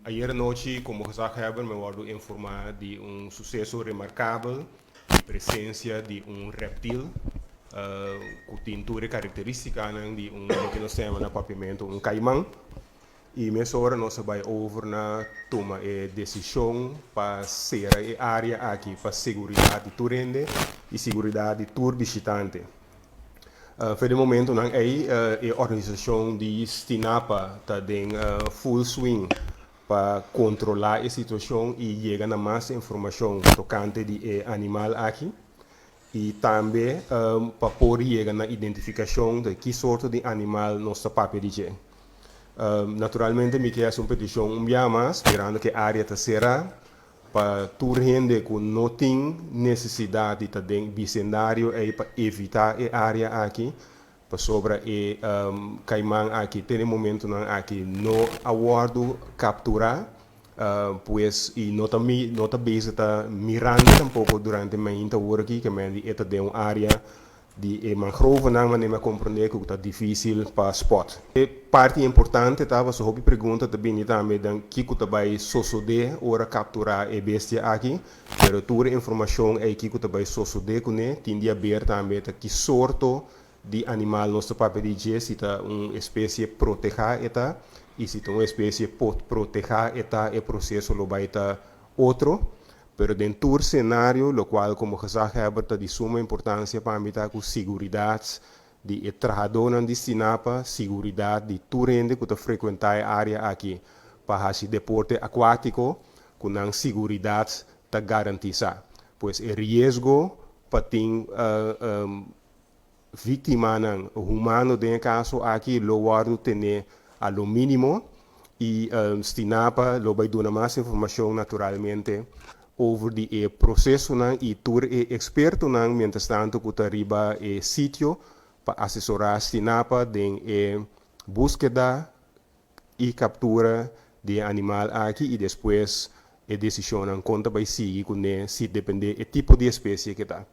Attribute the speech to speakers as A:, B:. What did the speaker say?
A: Ayer noche, como gezagheber, me word informar de suceso remarcável, de presencia de reptil, com tintura característica de lo que nós chamamos na papimento, caimão. E nessa hora nós vai over na toma decisão para ser a área aqui para segurança do rende e segurança do visitante. Voor de momento não é a organização de Stinapa está em full swing para controlar a situação e chegar a mais informação tocante de animal aqui e também para poder chegar na identificação de que sorte de animal nós está dizer. Naturalmente, me quer uma petição mais, esperando que a área será para toda gente que não tem necessidade de ter vecindário e para evitar a área aqui, para sobre o caimão aqui, tem momento aqui não aguardo capturar, pois e não está mirando tampouco durante a minha hora aqui, que é de uma área de mangrove não me compreender que está difícil para spot. E parte importante estava só uma pergunta também dan que vai suceder ora capturar a bestia aqui, pero toda informação é que vai suceder com ele, tinha a ver também que sorte de animal nós para dizer se está uma espécie protegida eta e se está uma espécie protegida eta o processo lo vai estar outro. Pero dentro do cenário, lo qual, como gezagheber, está de suma importância para mim, com segurança de trabalhador de Sinapa, segurança de turende que frequentar a área aqui, para esse deporte aquático, com a segurança está garantida. Pois o risco para ter vítima humano, em caso aqui, lo guardo ter a lo mínimo, e Sinapa lo vai dar mais informação naturalmente over die processo e tur experto mientras tanto que arriba sitio para asesorar Sinapa en búsqueda y captura de animal aqui e depois a decisão conta vai seguir com si depende do tipo de espécie que está.